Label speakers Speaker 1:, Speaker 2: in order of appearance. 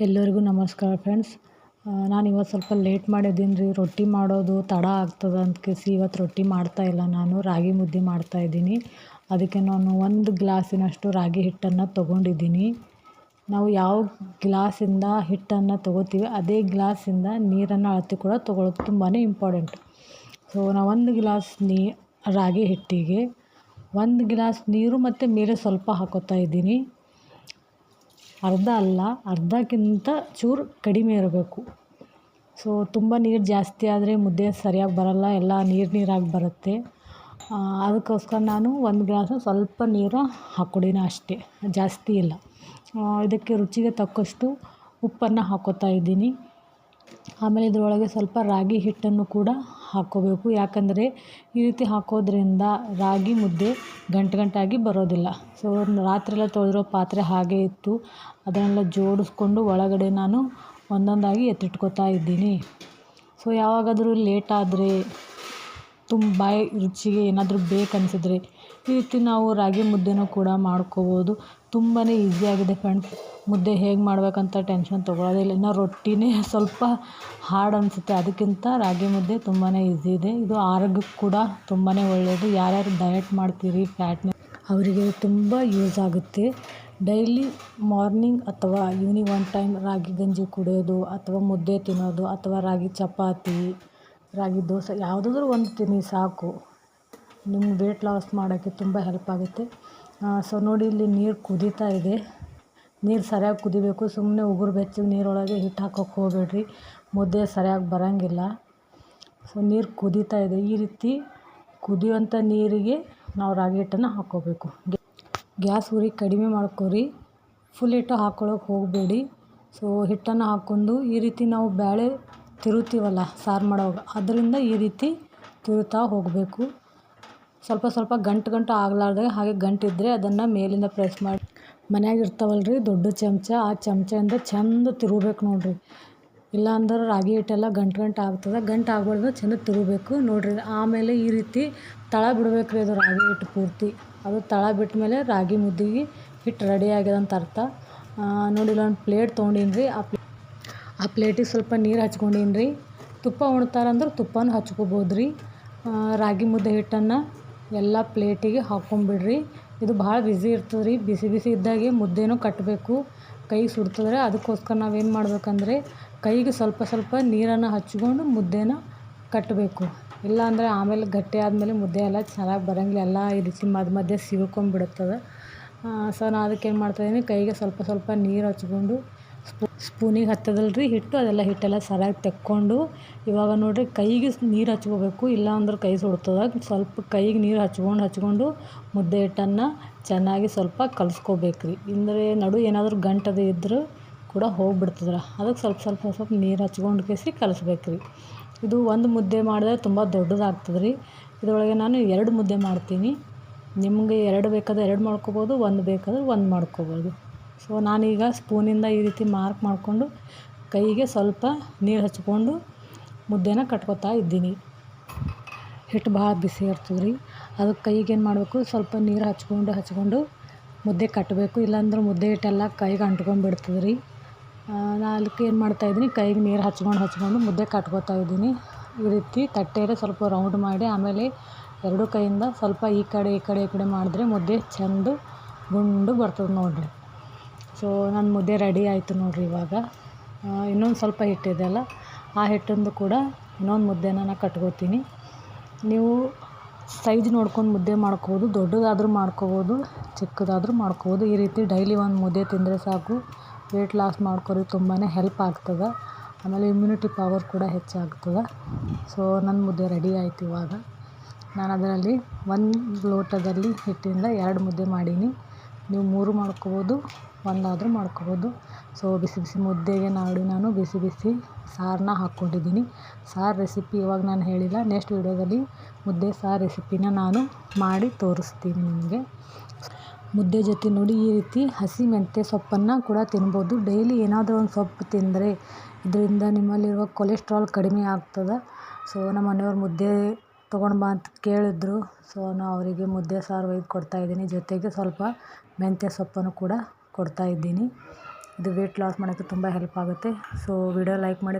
Speaker 1: ಎಲ್ಲರಿಗೂ ನಮಸ್ಕಾರ ಫ್ರೆಂಡ್ಸ್. ನಾನು ಇವತ್ತು ಸ್ವಲ್ಪ ಲೇಟ್ ಮಾಡಿದ್ದೀನಿ ರೀ. ರೊಟ್ಟಿ ಮಾಡೋದು ತಡ ಆಗ್ತದೆ ಅಂತ ಕೇಸಿ ಇವತ್ತು ರೊಟ್ಟಿ ಮಾಡ್ತಾಯಿಲ್ಲ. ನಾನು ರಾಗಿ ಮುದ್ದೆ ಮಾಡ್ತಾಯಿದ್ದೀನಿ. ಅದಕ್ಕೆ ನಾನು 1 ಗ್ಲಾಸಿನಷ್ಟು ರಾಗಿ ಹಿಟ್ಟನ್ನು ತೊಗೊಂಡಿದ್ದೀನಿ. ನಾವು ಯಾವ ಗ್ಲಾಸಿಂದ ಹಿಟ್ಟನ್ನು ತೊಗೋತೀವಿ ಅದೇ ಗ್ಲಾಸಿಂದ ನೀರನ್ನು ಅಳತೆ ಕೂಡ ತೊಗೊಳ್ಳೋದು ತುಂಬಾ ಇಂಪಾರ್ಟೆಂಟ್. ಸೊ ನಾವು 1 ಗ್ಲಾಸ್ ರಾಗಿ ಹಿಟ್ಟಿಗೆ 1 ಗ್ಲಾಸ್ ನೀರು ಮತ್ತು ಮೇಲೆ ಸ್ವಲ್ಪ ಹಾಕೋತಾ ಇದ್ದೀನಿ. ಅರ್ಧ ಅಲ್ಲ, ಅರ್ಧಕ್ಕಿಂತ ಚೂರು ಕಡಿಮೆ ಇರಬೇಕು. ಸೊ ತುಂಬ ನೀರು ಜಾಸ್ತಿ ಆದರೆ ಮುದ್ದೆ ಸರಿಯಾಗಿ ಬರೋಲ್ಲ, ಎಲ್ಲ ನೀರಾಗಿ ಬರುತ್ತೆ. ಅದಕ್ಕೋಸ್ಕರ ನಾನು 1 ಗ್ಲಾಸ್ ಸ್ವಲ್ಪ ನೀರು ಹಾಕ್ಕೊಂಡಿನಿ ಅಷ್ಟೇ, ಜಾಸ್ತಿ ಇಲ್ಲ. ಇದಕ್ಕೆ ರುಚಿಗೆ ತಕ್ಕಷ್ಟು ಉಪ್ಪನ್ನು ಹಾಕೋತಾ ಇದ್ದೀನಿ. ಆಮೇಲೆ ಇದರೊಳಗೆ ಸ್ವಲ್ಪ ರಾಗಿ ಹಿಟ್ಟನ್ನು ಕೂಡ ಹಾಕ್ಕೋಬೇಕು. ಯಾಕಂದರೆ ಈ ರೀತಿ ಹಾಕೋದ್ರಿಂದ ರಾಗಿ ಮುದ್ದೆ ಗಂಟಾಗಿ ಬರೋದಿಲ್ಲ. ಸೊ ರಾತ್ರಿಯೆಲ್ಲ ತೊಳೆದಿರೋ ಪಾತ್ರೆ ಹಾಗೆ ಇತ್ತು, ಅದನ್ನೆಲ್ಲ ಜೋಡಿಸ್ಕೊಂಡು ಒಳಗಡೆ ನಾನು ಒಂದೊಂದಾಗಿ ಎತ್ತಿಟ್ಕೋತಾ ಇದ್ದೀನಿ. ಸೊ ಯಾವಾಗಾದರೂ ಲೇಟ್ ಆದರೆ ಬಾಯಿ ರುಚಿಗೆ ಏನಾದರೂ ಬೇಕನ್ಸಿದ್ರೆ ಈ ರೀತಿ ನಾವು ರಾಗಿ ಮುದ್ದೆನೂ ಕೂಡ ಮಾಡ್ಕೋಬೋದು. ತುಂಬಾ ಈಸಿಯಾಗಿದೆ ಫ್ರೆಂಡ್ಸ್. ಮುದ್ದೆ ಹೇಗೆ ಮಾಡಬೇಕಂತ ಟೆನ್ಷನ್ ತೊಗೊಳ್ಳೋದಿಲ್ಲ. ಇನ್ನು ರೊಟ್ಟಿನೇ ಸ್ವಲ್ಪ ಹಾರ್ಡ್ ಅನಿಸುತ್ತೆ, ಅದಕ್ಕಿಂತ ರಾಗಿ ಮುದ್ದೆ ತುಂಬಾ ಈಸಿ ಇದೆ. ಇದು ಆರೋಗ್ಯಕ್ಕೆ ಕೂಡ ತುಂಬಾ ಒಳ್ಳೆಯದು. ಯಾರ್ಯಾರು ಡಯಟ್ ಮಾಡ್ತೀರಿ, ಫ್ಯಾಟ್ನೆಸ್, ಅವರಿಗೆ ತುಂಬ ಯೂಸ್ ಆಗುತ್ತೆ. ಡೈಲಿ ಮಾರ್ನಿಂಗ್ ಅಥವಾ ಈವ್ನಿಂಗ್ 1 ಟೈಮ್ ರಾಗಿ ಗಂಜಿ ಕುಡಿಯೋದು, ಅಥವಾ ಮುದ್ದೆ ತಿನ್ನೋದು, ಅಥವಾ ರಾಗಿ ಚಪಾತಿ, ರಾಗಿ ದೋಸೆ ಯಾವುದಾದ್ರೂ ಒಂದು ತಿನ್ನಿ ಸಾಕು. ನಿಮ್ಮ ವೇಟ್ ಲಾಸ್ ಮಾಡೋಕ್ಕೆ ತುಂಬ ಹೆಲ್ಪ್ ಆಗುತ್ತೆ. ಸೊ ನೋಡಿ, ಇಲ್ಲಿ ನೀರು ಕುದೀತಾ ಇದೆ. ನೀರು ಸರಿಯಾಗಿ ಕುದಿಬೇಕು. ಸುಮ್ಮನೆ ಉಗುರು ಬೆಚ್ಚಗೆ ನೀರೊಳಗೆ ಹಿಟ್ಟು ಹಾಕೋಕ್ಕೆ ಹೋಗಬೇಡ್ರಿ, ಮುದ್ದೆ ಸರಿಯಾಗಿ ಬರೋಂಗಿಲ್ಲ. ಸೊ ನೀರು ಕುದೀತಾ ಇದೆ. ಈ ರೀತಿ ಕುದಿಯುವಂಥ ನೀರಿಗೆ ನಾವು ರಾಗಿ ಹಿಟ್ಟನ್ನು ಹಾಕ್ಕೋಬೇಕು. ಗ್ಯಾಸ್ ಉರಿ ಕಡಿಮೆ ಮಾಡ್ಕೊರಿ, ಫುಲ್ ಹಿಟ್ಟು ಹಾಕ್ಕೊಳ್ಳೋಕೆ ಹೋಗಬೇಡಿ. ಸೊ ಹಿಟ್ಟನ್ನು ಹಾಕ್ಕೊಂಡು ಈ ರೀತಿ ನಾವು ಬೇಳೆ ತಿರುತ್ತೀವಲ್ಲ ಸಾರು ಮಾಡೋವಾಗ, ಅದರಿಂದ ಈ ರೀತಿ ತಿರುತ್ತಾ ಹೋಗಬೇಕು. ಸ್ವಲ್ಪ ಗಂಟು ಆಗಲಾರ್ದಾಗ, ಹಾಗೆ ಗಂಟಿದ್ದರೆ ಅದನ್ನು ಮೇಲಿಂದ ಪ್ರೆಸ್ ಮಾಡಿ, ಮನ್ಯಾಗ ಇರ್ತಾವಲ್ರಿ ದೊಡ್ಡ ಚಮಚ, ಆ ಚಮಚದಿಂದ ಚೆಂದ ತಿರುಗಬೇಕು ನೋಡಿರಿ. ಇಲ್ಲಾಂದ್ರೆ ರಾಗಿ ಹಿಟ್ಟೆಲ್ಲ ಗಂಟು ಆಗ್ತದೆ. ಗಂಟು ಆಗ್ಬಾರ್ದು, ಚೆಂದ ತಿರುಗಬೇಕು ನೋಡಿರಿ. ಆಮೇಲೆ ಈ ರೀತಿ ತಳ ಬಿಡಬೇಕು ರೀ. ಅದು ರಾಗಿ ಹಿಟ್ಟು ಪೂರ್ತಿ ಅದು ತಳ ಬಿಟ್ಟ ಮೇಲೆ ರಾಗಿ ಮುದ್ದೆಗೆ ಹಿಟ್ಟು ರೆಡಿ ಆಗ್ಯದ ಅಂತ ಅರ್ಥ. ನೋಡಿ, ಒಂದು ಪ್ಲೇಟ್ ತೊಗೊಂಡೀನಿ ರೀ. ಆ ಪ್ಲೇಟಿಗೆ ಸ್ವಲ್ಪ ನೀರು ಹಚ್ಕೊಂಡೀನಿ ರೀ. ತುಪ್ಪ ಉಣ್ತಾರಂದ್ರೆ ತುಪ್ಪನೂ ಹಚ್ಕೋಬೋದು ರೀ. ರಾಗಿ ಮುದ್ದೆ ಹಿಟ್ಟನ್ನು ಎಲ್ಲ ಪ್ಲೇಟಿಗೆ ಹಾಕ್ಕೊಂಬಿಡ್ರಿ. ಇದು ಭಾಳ ಬಿಸಿ ಇರ್ತದೆ ರೀ. ಬಿಸಿ ಇದ್ದಾಗೆ ಮುದ್ದೆನೂ ಕಟ್ಟಬೇಕು, ಕೈ ಸುಡ್ತದ್ರೆ. ಅದಕ್ಕೋಸ್ಕರ ನಾವೇನು ಮಾಡ್ಬೇಕಂದ್ರೆ ಕೈಗೆ ಸ್ವಲ್ಪ ನೀರನ್ನು ಹಚ್ಕೊಂಡು ಮುದ್ದೆನ ಕಟ್ಟಬೇಕು. ಇಲ್ಲಾಂದರೆ ಆಮೇಲೆ ಗಟ್ಟಿ ಆದಮೇಲೆ ಮುದ್ದೆ ಎಲ್ಲ ಚೆನ್ನಾಗಿ ಬರೋಂಗಿಲ್ಲ, ಎಲ್ಲ ಈ ರೀತಿ ಮಧ್ಯೆ ಸಿಗ್ಕೊಂಬಿಡುತ್ತದೆ. ಸೊ ನಾನು ಅದಕ್ಕೇನು ಮಾಡ್ತಾಯಿದ್ದೀನಿ, ಕೈಗೆ ಸ್ವಲ್ಪ ನೀರು ಹಚ್ಕೊಂಡು ಸ್ಪೂನಿಗೆ ಹತ್ತದಲ್ರಿ ಹಿಟ್ಟು, ಅದೆಲ್ಲ ಹಿಟ್ಟೆಲ್ಲ ಸರಿಯಾಗಿ ತೆಕ್ಕೊಂಡು, ಇವಾಗ ನೋಡಿರಿ ಕೈಗೆ ನೀರು ಹಚ್ಕೋಬೇಕು, ಇಲ್ಲಾಂದ್ರೆ ಕೈ ಸುಡ್ತದೆ. ಸ್ವಲ್ಪ ಕೈಗೆ ನೀರು ಹಚ್ಕೊಂಡು ಮುದ್ದೆ ಹಿಟ್ಟನ್ನು ಚೆನ್ನಾಗಿ ಸ್ವಲ್ಪ ಕಲಿಸ್ಕೋಬೇಕು ರೀ. ಅಂದರೆ ಏನಾದರೂ ಗಂಟದು ಇದ್ದರೂ ಕೂಡ ಹೋಗಿಬಿಡ್ತದ್ರ. ಅದಕ್ಕೆ ಸ್ವಲ್ಪ ನೀರು ಹಚ್ಕೊಂಡು ಕೇಸಿ ಕಲಿಸ್ಬೇಕು ರೀ. ಇದು ಒಂದು ಮುದ್ದೆ ಮಾಡಿದ್ರೆ ತುಂಬ ದೊಡ್ಡದಾಗ್ತದೆ ರೀ. ಇದರೊಳಗೆ ನಾನು 2 ಮುದ್ದೆ ಮಾಡ್ತೀನಿ. ನಿಮಗೆ 2 ಬೇಕಾದ್ರೆ 2 ಮಾಡ್ಕೋಬೋದು, 1 ಬೇಕಾದ್ರೆ 1 ಮಾಡ್ಕೋಬೋದು. ಸೊ ನಾನೀಗ ಸ್ಪೂನಿಂದ ಈ ರೀತಿ ಮಾರ್ಕ್ ಮಾಡಿಕೊಂಡು ಕೈಗೆ ಸ್ವಲ್ಪ ನೀರು ಹಚ್ಕೊಂಡು ಮುದ್ದೆನ ಕಟ್ಕೋತಾ ಇದ್ದೀನಿ. ಹಿಟ್ಟು ಭಾಳ ಬಿಸಿ ಇರ್ತದೆ ರೀ. ಅದಕ್ಕೆ ಕೈಗೆ ಏನು ಮಾಡಬೇಕು, ಸ್ವಲ್ಪ ನೀರು ಹಚ್ಕೊಂಡು ಮುದ್ದೆ ಕಟ್ಟಬೇಕು. ಇಲ್ಲಾಂದ್ರೆ ಮುದ್ದೆ ಹಿಟ್ಟೆಲ್ಲ ಕೈಗೆ ಅಂಟ್ಕೊಂಡ್ಬಿಡ್ತದೆ ರೀ. ನಾನು ಅದಕ್ಕೆ ಏನು ಮಾಡ್ತಾಯಿದ್ದೀನಿ, ಕೈಗೆ ನೀರು ಹಚ್ಕೊಂಡು ಮುದ್ದೆ ಕಟ್ಕೋತಾ ಇದ್ದೀನಿ. ಈ ರೀತಿ ತಟ್ಟೆಯಲ್ಲಿ ಸ್ವಲ್ಪ ರೌಂಡ್ ಮಾಡಿ, ಆಮೇಲೆ 2 ಕೈಯಿಂದ ಸ್ವಲ್ಪ ಈ ಕಡೆ ಮಾಡಿದ್ರೆ ಮುದ್ದೆ ಚೆಂದ ಗುಂಡು ಬರ್ತದೆ ನೋಡಿರಿ. ಸೊ ನನ್ನ ಮುದ್ದೆ ರೆಡಿ ಆಯಿತು ನೋಡಿರಿ. ಇವಾಗ ಇನ್ನೊಂದು ಸ್ವಲ್ಪ ಹಿಟ್ಟಿದೆ ಅಲ್ಲ, ಆ ಹಿಟ್ಟಿಂದು ಕೂಡ ಇನ್ನೊಂದು ಮುದ್ದೆನ ನಾನು ಕಟ್ಕೋತೀನಿ. ನೀವು ಸೈಜ್ ನೋಡ್ಕೊಂಡು ಮುದ್ದೆ ಮಾಡ್ಕೋಬೋದು, ದೊಡ್ಡದಾದರೂ ಮಾಡ್ಕೋಬೋದು, ಚಿಕ್ಕದಾದರೂ ಮಾಡ್ಕೋಬೋದು. ಈ ರೀತಿ ಡೈಲಿ 1 ಮುದ್ದೆ ತಿಂದರೆ ಸಾಕು. ವೇಟ್ ಲಾಸ್ ಮಾಡ್ಕೊರಿ, ತುಂಬಾ ಹೆಲ್ಪ್ ಆಗ್ತದೆ. ಆಮೇಲೆ ಇಮ್ಯುನಿಟಿ ಪವರ್ ಕೂಡ ಹೆಚ್ಚಾಗ್ತದೆ. ಸೊ ನನ್ನ ಮುದ್ದೆ ರೆಡಿ ಆಯಿತು. ಇವಾಗ ನಾನು ಅದರಲ್ಲಿ 1 ಲೋಟದಲ್ಲಿ ಹಿಟ್ಟಿಂದ 2 ಮುದ್ದೆ ಮಾಡೀನಿ. ನೀವು 3 ಮಾಡ್ಕೋಬೋದು, 1 ಆದರೂ ಮಾಡ್ಕೋಬೋದು. ಸೊ ಬಿಸಿ ಮುದ್ದೆಗೆ ನಾನು ಬಿಸಿ ಸಾರನ್ನ ಹಾಕ್ಕೊಂಡಿದ್ದೀನಿ. ಸಾರು ರೆಸಿಪಿ ಇವಾಗ ನಾನು ಹೇಳಿಲ್ಲ, ನೆಕ್ಸ್ಟ್ ವೀಡಿಯೋದಲ್ಲಿ ಮುದ್ದೆ ಸಾರು ರೆಸಿಪಿನ ನಾನು ಮಾಡಿ ತೋರಿಸ್ತೀನಿ ನಿಮಗೆ. ಮುದ್ದೆ ಜೊತೆ ನೋಡಿ ಈ ರೀತಿ ಹಸಿ ಮೆಂತ್ಯ ಸೊಪ್ಪನ್ನು ಕೂಡ ತಿನ್ಬೋದು. ಡೈಲಿ ಏನಾದರೂ ಒಂದು ಸೊಪ್ಪು ತಿಂದರೆ ಇದರಿಂದ ನಿಮ್ಮಲ್ಲಿರುವ ಕೊಲೆಸ್ಟ್ರಾಲ್ ಕಡಿಮೆ ಆಗ್ತದೆ. ಸೊ ನಮ್ಮ ಮನೆಯವ್ರು ಮುದ್ದೆ ತೊಗೊಂಡು ಬಾ ಅಂತ ಕೇಳಿದ್ರು. ಸೊ ನಾನು ಅವರಿಗೆ ಮುದ್ದೆ ಸಾರು ಒಯ್ದು ಕೊಡ್ತಾಯಿದ್ದೀನಿ. ಜೊತೆಗೆ ಸ್ವಲ್ಪ ಮೆಂತ್ಯ ಸೊಪ್ಪನ್ನು ಕೂಡ ಕೊಡ್ತಾಯಿದ್ದೀನಿ. ಇದು ವೆಯ್ಟ್ ಲಾಸ್ ಮಾಡೋಕ್ಕೆ ತುಂಬ ಹೆಲ್ಪ್ ಆಗುತ್ತೆ. ಸೊ ವಿಡಿಯೋ ಲೈಕ್ ಮಾಡಿ.